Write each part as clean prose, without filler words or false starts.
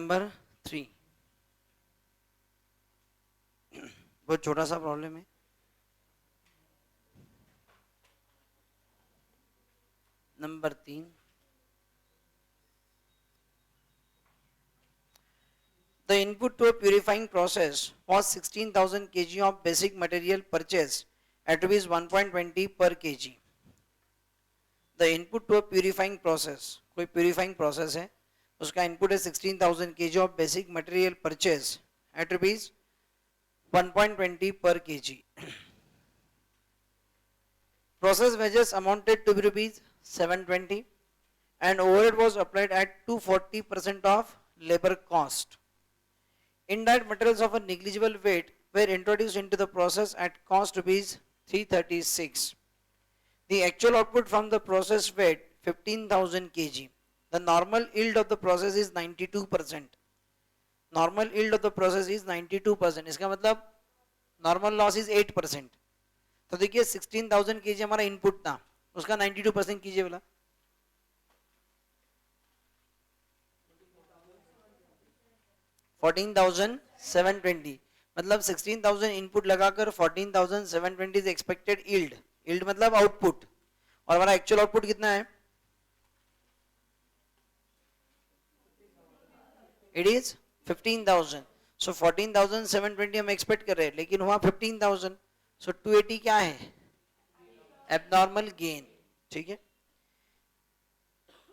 Number 3 बहुत छोटा सा प्रॉब्लम है. Number 3, the input to a purifying process was 16,000 kg of basic material purchased at rupees 1.20 per kg. The input to a purifying process, कोई purifying process है, उसका input है 16,000 kg of basic material purchase at rupees 1.20 per kg. Process wages amounted to rupees 720 and overhead was applied at 240% of labor cost. Indirect materials of a negligible weight were introduced into the process at cost rupees 336. The actual output from the process weighed 15,000 kg. The normal yield of the process is 92%. Normal yield of the process is 92%. इसका मतलब normal loss is 8%. तो देखिए 16,000 kg हमारा input था, उसका 92% कीजिए बोला. 14,720 मतलब 16,000 इनपुट लगाकर 14,720 इज एक्सपेक्टेड यील्ड. यील्ड मतलब आउटपुट, और हमारा एक्चुअल आउटपुट कितना है? It is 15,000. सो 14,720 हम एक्सपेक्ट कर रहे हैं, लेकिन हुआ 15,000. सो 280 क्या है? Abnormal gain. ठीक है.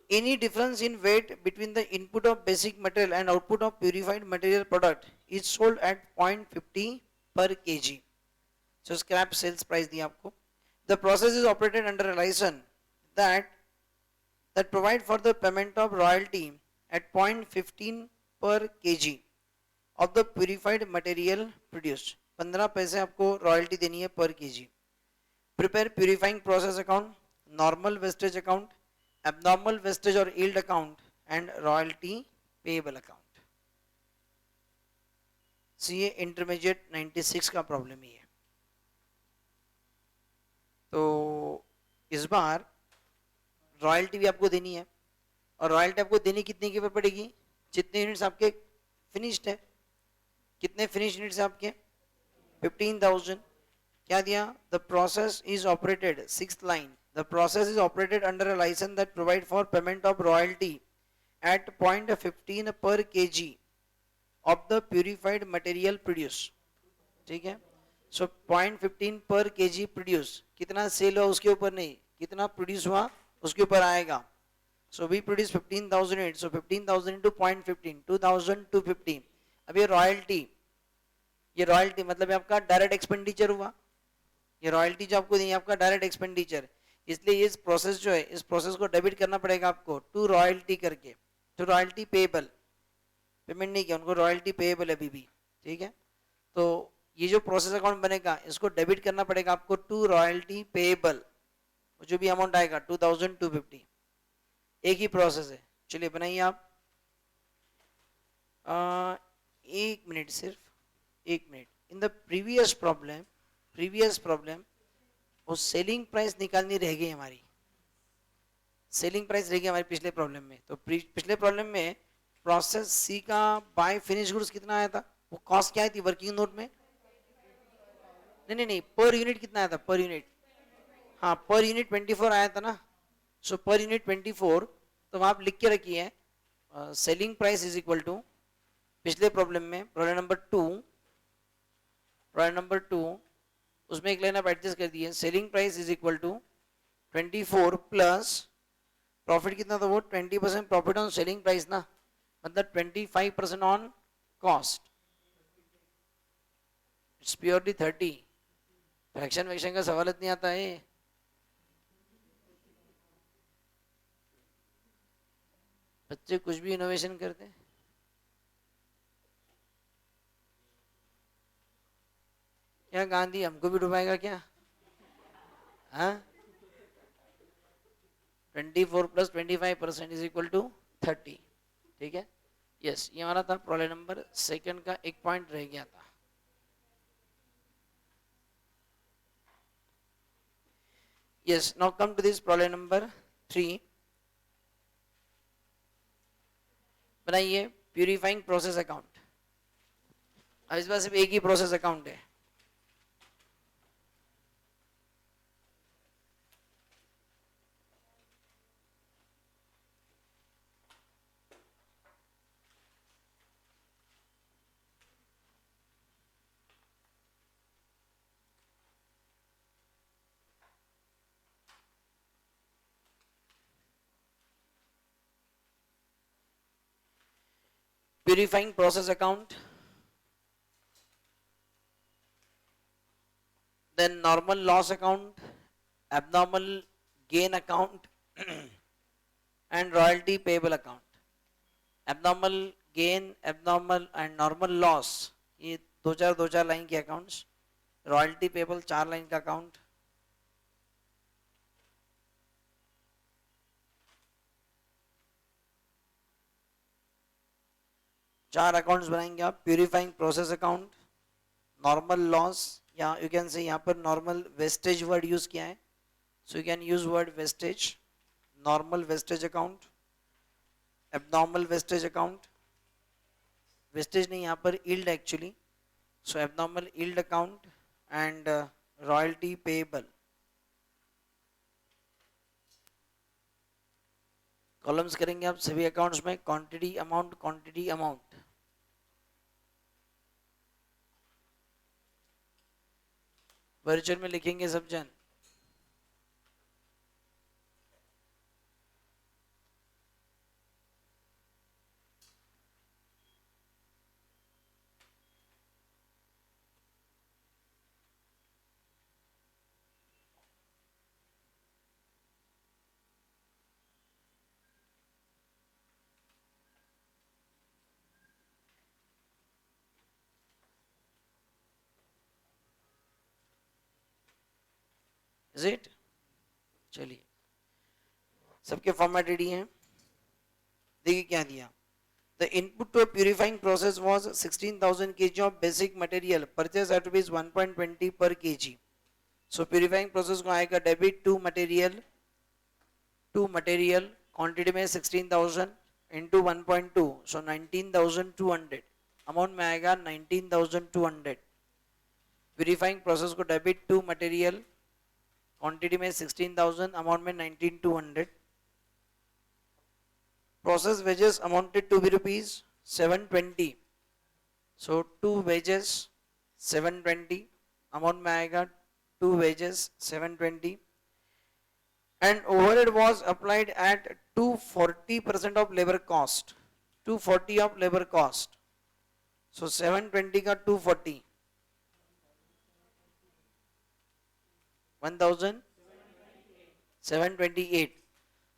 Any difference in weight between the input of basic material and output of purified material product is sold at 0.50 per kg. So scrap sales price दिया आपको. The process is operated under a license that provide for the payment of royalty at 0.15 per kg of the purified material produced. 15 पैसे आपको royalty देनी है पर kg. Prepare purifying process account, normal wastage account, abnormal wastage or yield account and royalty payable account. CA intermediate 96 का problem ही है. तो इस बार royalty भी आपको देनी है, और रॉयल्टी आपको देनी कितने की पड़ेगी? जितने यूनिट्स आपके फिनिश्ड है. कितने फिनिश यूनिट्स आपके? 15,000. क्या दिया? The process is operated, sixth line, the process is operated under a license that provide for payment of royalty at 0.15 per kg of the purified material produced. ठीक है. so 0.15 per kg produce, कितना cell हुआ उसके ऊपर नहीं, कितना produce हुआ उसके ऊपर आएगा. so we produce 15,000 units, so 15,000 into 0.15, 2,250. अब ये रॉयल्टी मतलब आपका डायरेक्ट एक्सपेंडिचर हुआ. ये रॉयल्टी जो आपको दी आपका डायरेक्ट एक्सपेंडिचर, इसलिए इस प्रोसेस जो है, इस प्रोसेस को डेबिट करना पड़ेगा आपको टू रॉयल्टी करके. टू रॉयल्टी पेएबल, पेमेंट नहीं किया उनको, रॉयल्टी पेएबल अभी भी. ठीक है. तो ये जो प्रोसेस अकाउंट बनेगा इसको डेबिट करना पड़ेगा आपको टू रॉयल्टी पेएबल. जो भी अमाउंट आएगा 2,250. एक ही प्रोसेस है. चलिए बनाइए आप. एक मिनट, सिर्फ एक minute. In the previous problem वो सेलिंग प्राइस निकालनी रह गई हमारी. सेलिंग प्राइस रह गई हमारी पिछले प्रॉब्लम में. तो पिछले प्रॉब्लम में प्रोसेस सी का बाय फिनिश गुड्स कितना आया था? वो कॉस्ट क्या आई थी वर्किंग नोट में? नहीं, पर यूनिट कितना आया था? पर यूनिट, हाँ, पर यूनिट 24 आया था ना. सो पर यूनिट 24. तो आप लिख के रखिए selling price is equal to, पिछले प्रॉब्लम में प्रॉब्लम नंबर टू उसमें एक लाइन आप एडजस्ट कर दिए. Selling price is equal to 24 plus profit कितना था? वो 20% प्रॉफिट ऑन सेलिंग प्राइस ना, मतलब 25% on cost. It's purely 30. Fraction वैक्शन का सवाल नहीं आता है. बच्चे कुछ भी इनोवेशन करते हैं. क्या गांधी हमको भी डुबाएगा क्या? हाँ, 24 प्लस 25% इज इक्वल टू 30. ठीक है. यस, ये हमारा था प्रॉब्लम नंबर सेकंड का. एक पॉइंट रह गया था. Yes, now come to this problem number 3. बनाइए. Purifying process account. अब इस बार सिर्फ एक ही प्रोसेस अकाउंट है। Purifying process account, then normal loss account, abnormal gain account and royalty payable account. abnormal gain, abnormal and normal loss, ये दो चार लाइन के अकाउंट्स। रॉयल्टी पेबल 4 लाइन का अकाउंट। चार अकाउंट्स बनाएंगे आप। Purifying process account, normal loss, या you can say यहाँ पर नॉर्मल वेस्टेज वर्ड यूज किया है, so you can use word wastage. Normal wastage account, abnormal wastage account, wastage नहीं यहाँ पर yield actually, so abnormal yield account and royalty payable. Columns करेंगे आप सभी अकाउंट्स में, quantity amount, quantity amount. Virtual में लिखेंगे सब जन। Is it? चलिए सबके फॉर्मेट रेडी हैं। देखिए क्या दिया। The input to a purifying process was 16,000 kg of basic material purchased at rupees 1.20 per kg. So purifying process को आएगा डेबिट टू मटेरियल क्वांटिटी में 16,000 इंटू 1.2, सो 19,200 अमाउंट में आएगा 19,200। प्यूरिफाइंग प्रोसेस को डेबिट टू मटेरियल क्वांटिटी में 16,000 amount में 19,200। process wages amounted to be rupees 720, so 2 wages 720 amount में आएगा 2 wages 720 and overhead was applied at 240% of labor cost, 240 of labor cost, so 720 का 240 1728,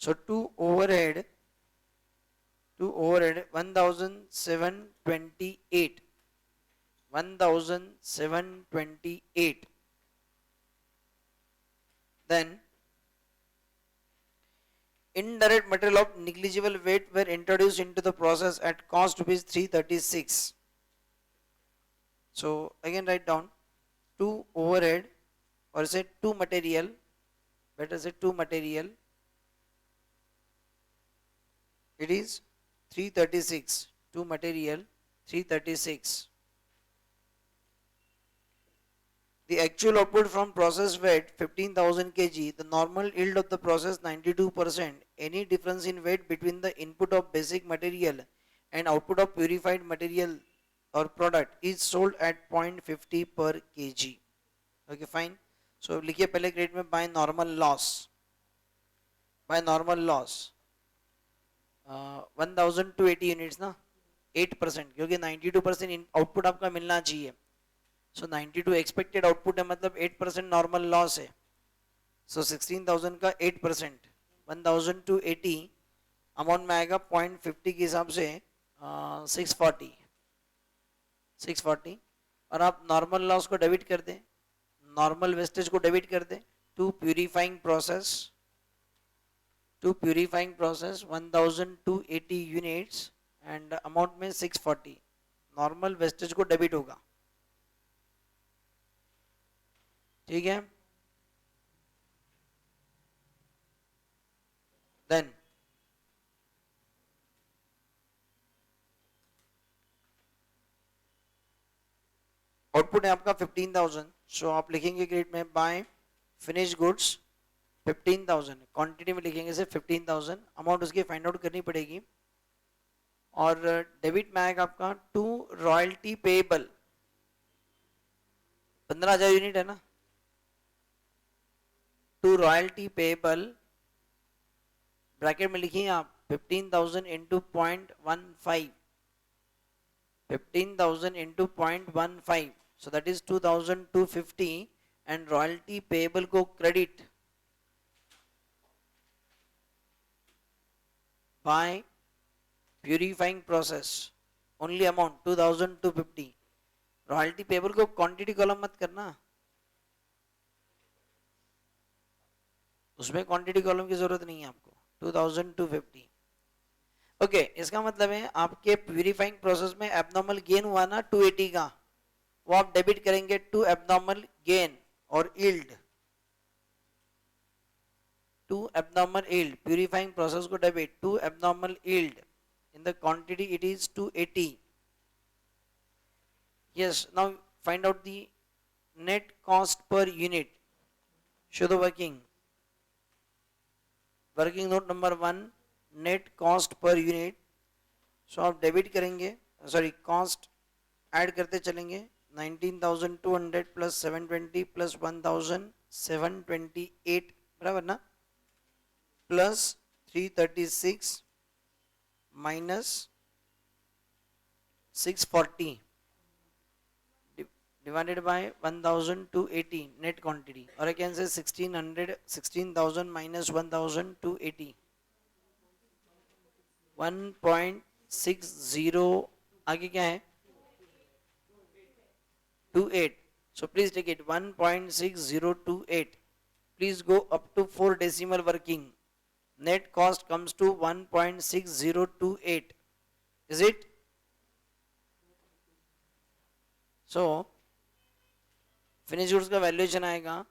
so 2 overhead 1728, 1728. Then indirect material of negligible weight were introduced into the process at cost rupees 336. So again write down 2 overhead, or say 2 material, better say 2 material, it is 336, 2 material 336. The actual output from process weight 15,000 kg, the normal yield of the process 92%. Any difference in weight between the input of basic material and output of purified material or product is sold at 0.50 per kg. Okay, fine. So लिखिए पहले grade में by normal loss, by normal loss 1280 units ना 8%, क्योंकि 92% output आपका मिलना चाहिए, सो 92 expected output है, मतलब 8% नॉर्मल लॉस है, सो 16,000 का 8% 1280 अमाउंट में आएगा 0.50 के हिसाब से 640, और आप नॉर्मल लॉस को डेबिट कर दें, नॉर्मल वेस्टेज को डेबिट कर दें to purifying process 1280 units and amount में 640, नॉर्मल वेस्टेज को डेबिट होगा। ठीक है, देन आउटपुट है आपका 15,000, सो आप लिखेंगे क्रेडिट में बाय फिनिश गुड्स 15,000, क्वांटिटी में लिखेंगे सिर्फ 15,000, अमाउंट उसकी फाइंड आउट करनी पड़ेगी। और डेबिट में आएगा आपका टू रॉयल्टी पेएबल, 15,000 यूनिट है ना, टू रॉयल्टी पेएबल ब्रैकेट में लिखिए आप 15,000 into 0.15, 15,000 into 0.15, so that is 2,250, and royalty payable को credit by purifying process only amount 2,250, royalty payable को क्वांटिटी कॉलम मत करना, उसमें क्वांटिटी कॉलम की जरूरत नहीं है आपको, 2,250। ओके, इसका मतलब है आपके प्यूरिफाइंग प्रोसेस में एबनॉर्मल गेन हुआ ना 280 का, वो आप डेबिट करेंगे टू एबनॉर्मल गेन और yield, to abnormal yield, purifying process को debit to abnormal yield in the quantity it is 280. Yes, now find out the net cost per unit. Show the working note number 1, net cost per unit. So आप debit करेंगे, sorry cost add करते चलेंगे, 19,200 plus 720 plus 1,728 बराबर ना, plus 336 minus 640 divided by 1,280 net quantity, or I can say 16,000 minus 1,280, 1.60, आगे क्या है 28, so please take it 1.6028, please go up to 4 decimal working, net cost comes to 1.6028, is it? So finish goods का valuation आएगा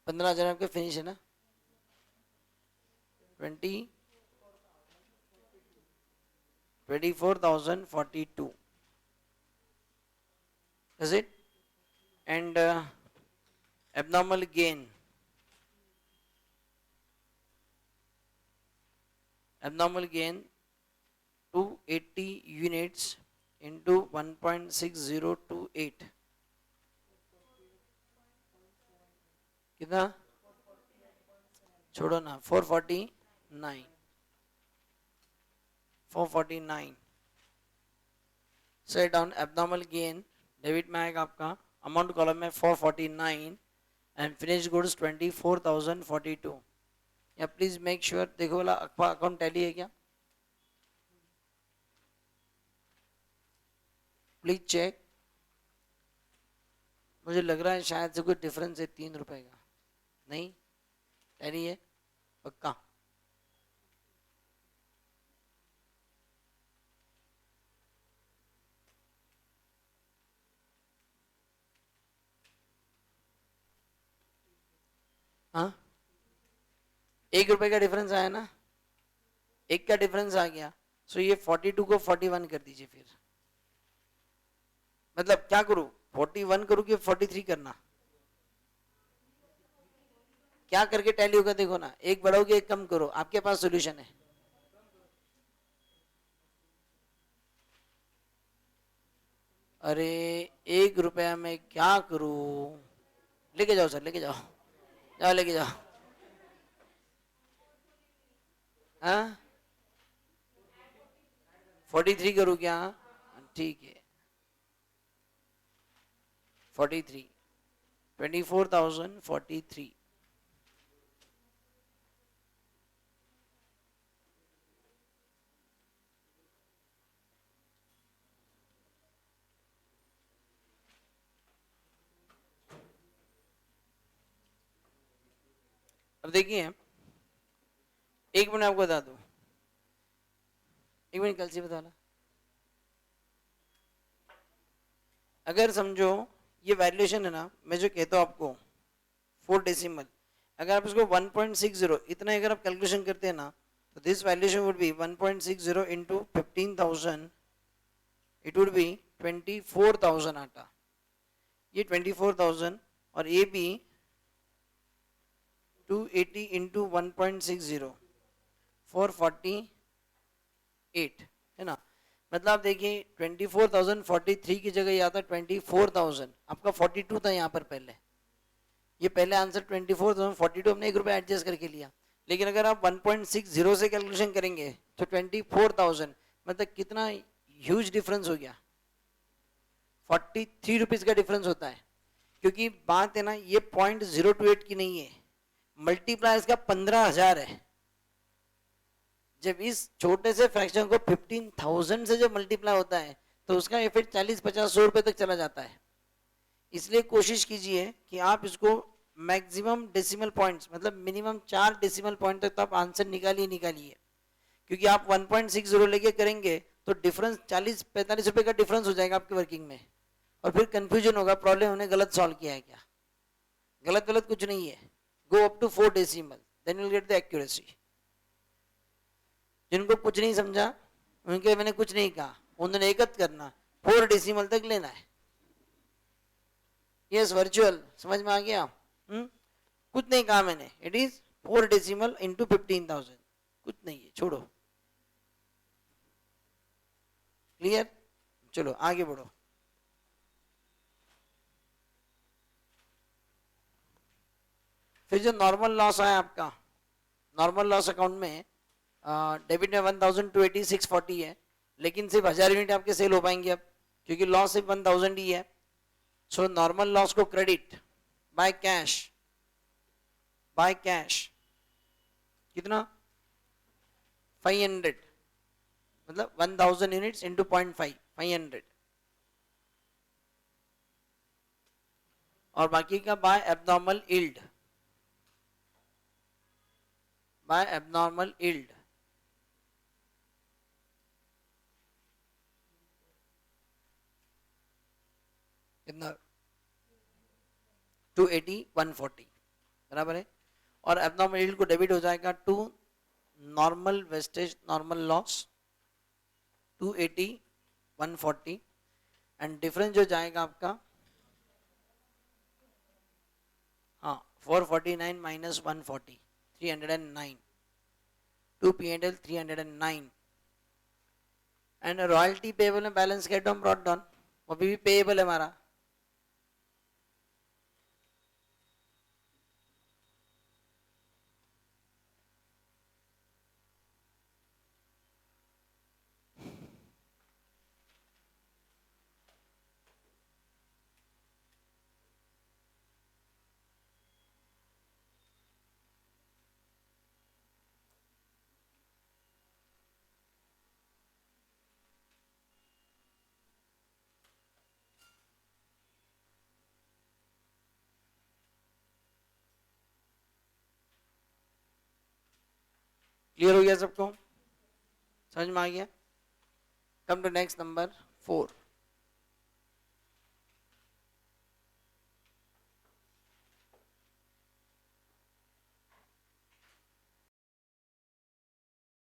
$15,000 आपके finish है ना, 24,042, is it? And abnormal gain, abnormal gain 280 units into 1.6028, कितना, छोड़ो ना, 449, set down abnormal gain, debit में आएगा आपका अमाउंट कॉलम में 449 एंड फिनिश गुड्स 24,042। या प्लीज मेक श्योर, देखो वाला अकाउंट टैली है क्या, प्लीज चेक, मुझे लग रहा है शायद से कोई डिफरेंस है 3 रुपए का, नहीं टैली है पक्का, हाँ 1 रुपए का डिफरेंस आया ना, 1 का डिफरेंस आ गया, सो ये 42 को 41 कर दीजिए, फिर मतलब क्या करूं, 41 करूं कि 43 करना, क्या करके टैली होगा देखो ना, एक बढ़ाओगे एक कम करो, आपके पास सॉल्यूशन है, अरे 1 रुपया में क्या करूं, लेके जाओ सर, लेके जाओ, जाओ लेके जाओ, हाँ 43 करूं क्या, ठीक है 43, 24,043, अब देखिए एक मिनट आपको बता दूं, एक मिनट कल से बता ला, अगर समझो ये वैल्यूएशन है ना, मैं जो कहता हूँ आपको 4 डेसिमल, अगर आप इसको 1.60 इतना अगर आप कैलकुलेशन करते हैं ना, तो this valuation would be 1.60 into 15,000, it would be 24,000 आता, ये 24,000, और ये भी 280 इंटू 1.60 448 है ना। मतलब आप देखिए 24,043 की जगह ये आता 24,000, आपका 42 था यहाँ पर पहले, ये पहले आंसर 24,042 हमने 1 रुपया एडजस्ट करके लिया। लेकिन अगर आप 1.60 से कैलकुलेशन करेंगे तो 24,000, मतलब कितना ह्यूज डिफरेंस हो गया, 43 रुपीज का डिफरेंस होता है। क्योंकि बात है ना, ये 0.028 की नहीं है, मल्टीप्लाई इसका 15,000 है। जब इस छोटे से फ्रैक्शन को 15,000 से जब मल्टीप्लाई होता है तो उसका इफेक्ट 40-50-100 रुपए तक चला जाता है। इसलिए कोशिश कीजिए कि आप इसको मैक्सिमम डेसिमल पॉइंट्स, मतलब मिनिमम 4 डेसिमल पॉइंट तक तो आप आंसर निकालिए। क्योंकि आप 1.60 लेके करेंगे तो डिफरेंस 40-45 रुपए का डिफरेंस हो जाएगा आपकी वर्किंग में, और फिर कंफ्यूजन होगा, प्रॉब्लम हमने गलत सॉल्व किया है क्या। गलत कुछ नहीं है, go up to 4 decimal, then will get the accuracy. जिनको कुछ नहीं समझा उनके मैंने कुछ नहीं कहा, उन्होंने एकत्र करना 4 डेसिमल तक लेना है। यस वर्चुअल समझ में आ गया? कुछ नहीं कहा मैंने, इट इज 4 डेसिमल इंटू 15,000, कुछ नहीं है, छोड़ो। क्लियर? चलो आगे बढ़ो। फिर जो नॉर्मल लॉस आया आपका, नॉर्मल लॉस अकाउंट में डेबिट में 1,286.40 है, लेकिन सिर्फ 1000 यूनिट आपके सेल हो पाएंगे अब, क्योंकि लॉस सिर्फ 1,000 ही है। सो नॉर्मल लॉस को क्रेडिट बाय कैश, कितना 500, मतलब 1,000 यूनिट्स इंटू 0.5, 500, और बाकी का बाय एबनॉर्मल यील्ड, कितना 280, 140 बराबर है। और एबनॉर्मल यील्ड को डेबिट हो जाएगा to normal wastage, normal loss 280, 140, and difference जो जाएगा आपका, हाँ 449 minus 140, 309, 2 P&L 309, and royalty payable में balance get down brought down, वो भी पेएबल है हमारा। क्लियर हो गया सबको? समझ में आ गया? Come to next number 4।